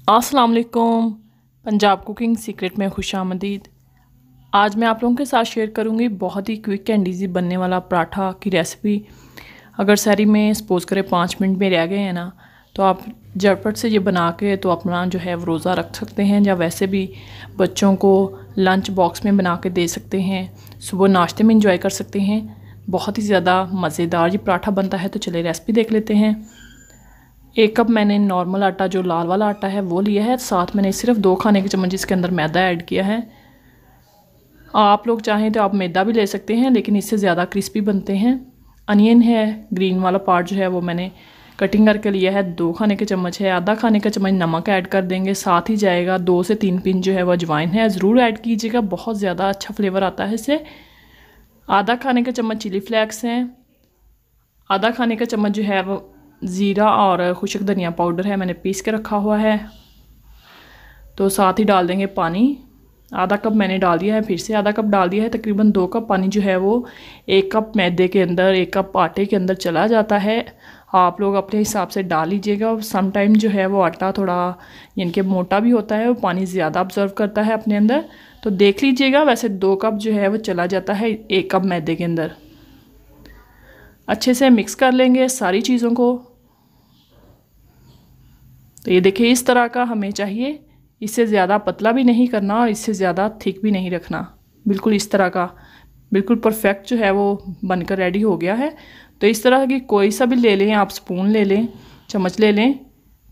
अस्सलाम वालेकुम। Punjab cooking secret में खुशामदीद। आज मैं आप लोगों के साथ शेयर करूंगी बहुत ही क्विक एंड इजी बनने वाला पराठा की रेसिपी। अगर सहरी में सपोज़ करें 5 मिनट में रह गए हैं ना, तो आप झटपट से ये बना के तो अपना जो है वो रोज़ा रख सकते हैं, या वैसे भी बच्चों को लंच बॉक्स में बना के दे सकते हैं, सुबह नाश्ते में इंजॉय कर सकते हैं। बहुत ही ज़्यादा मज़ेदार ये पराठा बनता है। तो चलिए रेसिपी देख लेते हैं। 1 कप मैंने नॉर्मल आटा, जो लाल वाला आटा है, वो लिया है। साथ मैंने सिर्फ 2 खाने के चम्मच इसके अंदर मैदा ऐड किया है। आप लोग चाहें तो आप मैदा भी ले सकते हैं, लेकिन इससे ज़्यादा क्रिस्पी बनते हैं। अनियन है, ग्रीन वाला पार्ट जो है वो मैंने कटिंग करके लिया है, 2 खाने के चम्मच है। आधा खाने का चम्मच नमक ऐड कर देंगे, साथ ही जाएगा 2 से 3 पिंच जो है वो अजवाइन है, ज़रूर ऐड कीजिएगा, बहुत ज़्यादा अच्छा फ्लेवर आता है इससे। आधा खाने का चम्मच चिली फ्लेक्स हैं। आधा खाने का चम्मच जो है वो ज़ीरा और खुश्क धनिया पाउडर है, मैंने पीस के रखा हुआ है। तो साथ ही डाल देंगे पानी। आधा कप मैंने डाल दिया है, फिर से आधा कप डाल दिया है। तकरीबन 2 कप पानी जो है वो 1 कप मैदे के अंदर, 1 कप आटे के अंदर चला जाता है। आप लोग अपने हिसाब से डाल लीजिएगा। सम टाइम जो है वो आटा थोड़ा यानी कि मोटा भी होता है, वो पानी ज़्यादा ऑब्जर्व करता है अपने अंदर, तो देख लीजिएगा। वैसे 2 कप जो है वो चला जाता है 1 कप मैदे के अंदर। अच्छे से मिक्स कर लेंगे सारी चीज़ों को। तो ये देखिए, इस तरह का हमें चाहिए। इससे ज़्यादा पतला भी नहीं करना और इससे ज़्यादा थिक भी नहीं रखना, बिल्कुल इस तरह का, बिल्कुल परफेक्ट जो है वो बनकर रेडी हो गया है। तो इस तरह की कोई सा भी ले लें आप, स्पून ले लें, चम्मच ले लें,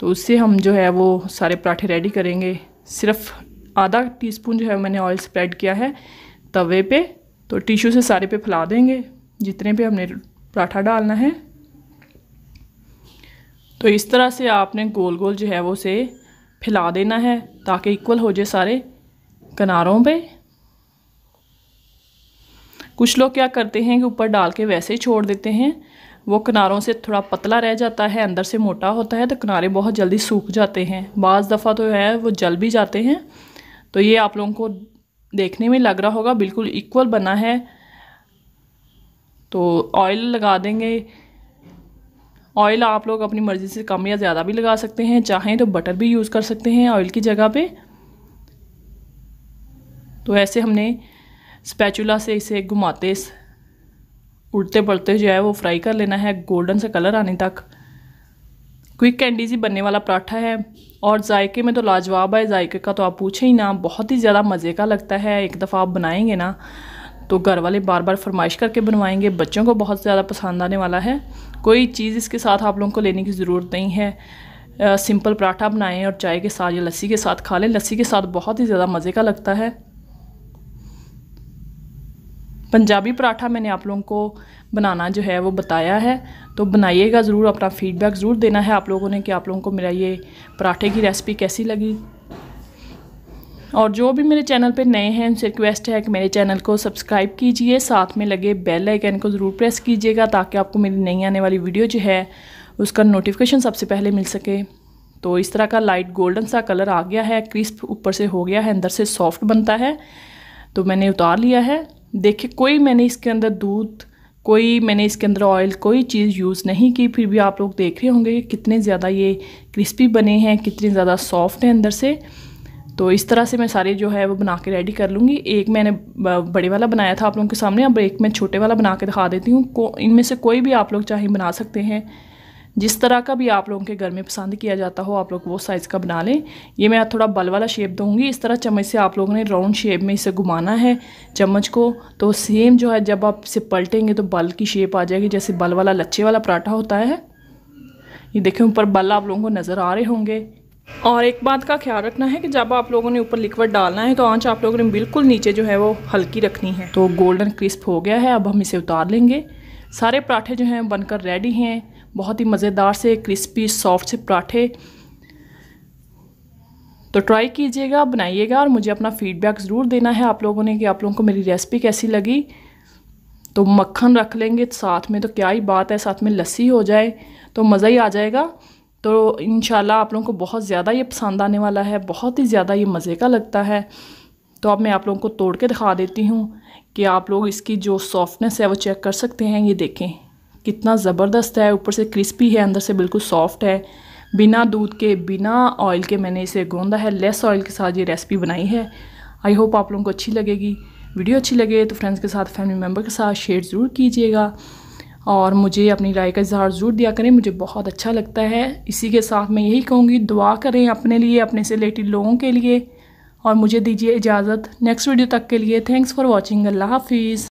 तो उससे हम जो है वो सारे पराठे रेडी करेंगे। सिर्फ आधा टीस्पून जो है मैंने ऑयल स्प्रेड किया है तवे पे, तो टिश्यू से सारे पे फैला देंगे जितने पे हमने पराठा डालना है। तो इस तरह से आपने गोल गोल जो है वो उसे फैला देना है ताकि इक्वल हो जाए सारे किनारों पे। कुछ लोग क्या करते हैं कि ऊपर डाल के वैसे ही छोड़ देते हैं, वो किनारों से थोड़ा पतला रह जाता है, अंदर से मोटा होता है, तो किनारे बहुत जल्दी सूख जाते हैं। बाज़ दफ़ा तो है वो जल भी जाते हैं। तो ये आप लोगों को देखने में लग रहा होगा बिल्कुल इक्वल बना है। तो ऑयल लगा देंगे। ऑयल आप लोग अपनी मर्ज़ी से कम या ज़्यादा भी लगा सकते हैं, चाहें तो बटर भी यूज़ कर सकते हैं ऑयल की जगह पे। तो ऐसे हमने स्पैचुला से इसे घुमाते उड़ते पड़ते जो है वो फ्राई कर लेना है गोल्डन से कलर आने तक। क्विक एंड ईजी बनने वाला पराठा है और जायके में तो लाजवाब है। जायके का तो आप पूछें ही ना, बहुत ही ज़्यादा मज़े का लगता है। एक दफ़ा आप बनाएंगे ना तो घर वाले बार बार फरमाइश करके बनवाएंगे, बच्चों को बहुत ज़्यादा पसंद आने वाला है। कोई चीज़ इसके साथ आप लोगों को लेने की ज़रूरत नहीं है। सिंपल पराठा बनाएं और चाय के साथ या लस्सी के साथ खा लें। लस्सी के साथ बहुत ही ज़्यादा मज़े का लगता है। पंजाबी पराठा मैंने आप लोगों को बनाना जो है वो बताया है, तो बनाइएगा ज़रूर। अपना फ़ीडबैक ज़रूर देना है आप लोगों ने कि आप लोगों को मेरा ये पराठे की रेसिपी कैसी लगी। और जो भी मेरे चैनल पे नए हैं उनसे रिक्वेस्ट है कि मेरे चैनल को सब्सक्राइब कीजिए, साथ में लगे बेल आइकन को ज़रूर प्रेस कीजिएगा ताकि आपको मेरी नई आने वाली वीडियो जो है उसका नोटिफिकेशन सबसे पहले मिल सके। तो इस तरह का लाइट गोल्डन सा कलर आ गया है, क्रिस्प ऊपर से हो गया है, अंदर से सॉफ्ट बनता है। तो मैंने उतार लिया है। देखिए, कोई मैंने इसके अंदर दूध, कोई मैंने इसके अंदर ऑयल, कोई चीज़ यूज़ नहीं की। फिर भी आप लोग देख रहे होंगे कि कितने ज़्यादा ये क्रिस्पी बने हैं, कितने ज़्यादा सॉफ्ट हैं अंदर से। तो इस तरह से मैं सारे जो है वो बना के रेडी कर लूँगी। एक मैंने बड़े वाला बनाया था आप लोगों के सामने, अब एक मैं छोटे वाला बना के दिखा देती हूँ। इनमें से कोई भी आप लोग चाहे बना सकते हैं, जिस तरह का भी आप लोगों के घर में पसंद किया जाता हो आप लोग वो साइज़ का बना लें। ये मैं थोड़ा बल वाला शेप दूँगी। इस तरह चम्मच से आप लोगों ने राउंड शेप में इसे घुमाना है चम्मच को। तो सेम जो है जब आप इसे पलटेंगे तो बल की शेप आ जाएगी, जैसे बल वाला लच्छे वाला पराठा होता है। ये देखें, ऊपर बल आप लोगों को नज़र आ रहे होंगे। और एक बात का ख्याल रखना है कि जब आप लोगों ने ऊपर लिक्विड डालना है तो आंच आप लोगों ने बिल्कुल नीचे जो है वो हल्की रखनी है। तो गोल्डन क्रिस्प हो गया है, अब हम इसे उतार लेंगे। सारे पराठे जो हैं बनकर रेडी हैं, बहुत ही मज़ेदार से क्रिस्पी सॉफ्ट से पराठे। तो ट्राई कीजिएगा, बनाइएगा और मुझे अपना फ़ीडबैक ज़रूर देना है आप लोगों ने कि आप लोगों को मेरी रेसिपी कैसी लगी। तो मक्खन रख लेंगे साथ में तो क्या ही बात है, साथ में लस्सी हो जाए तो मज़ा ही आ जाएगा। तो इंशाल्लाह आप लोगों को बहुत ज़्यादा ये पसंद आने वाला है, बहुत ही ज़्यादा ये मज़े का लगता है। तो अब मैं आप लोगों को तोड़ के दिखा देती हूँ कि आप लोग इसकी जो सॉफ्टनेस है वो चेक कर सकते हैं। ये देखें कितना ज़बरदस्त है, ऊपर से क्रिस्पी है, अंदर से बिल्कुल सॉफ्ट है। बिना दूध के बिना ऑयल के मैंने इसे गूंदा है। लेस ऑयल के साथ ये रेसिपी बनाई है। आई होप आप लोगों को अच्छी लगेगी। वीडियो अच्छी लगे तो फ्रेंड्स के साथ, फैमिली मेम्बर के साथ शेयर ज़रूर कीजिएगा और मुझे अपनी राय का इज़हार ज़रूर दिया करें, मुझे बहुत अच्छा लगता है। इसी के साथ मैं यही कहूँगी, दुआ करें अपने लिए, अपने से रिलेटेड लोगों के लिए। और मुझे दीजिए इजाज़त नेक्स्ट वीडियो तक के लिए। Thanks for watching. अल्लाह हाफिज़।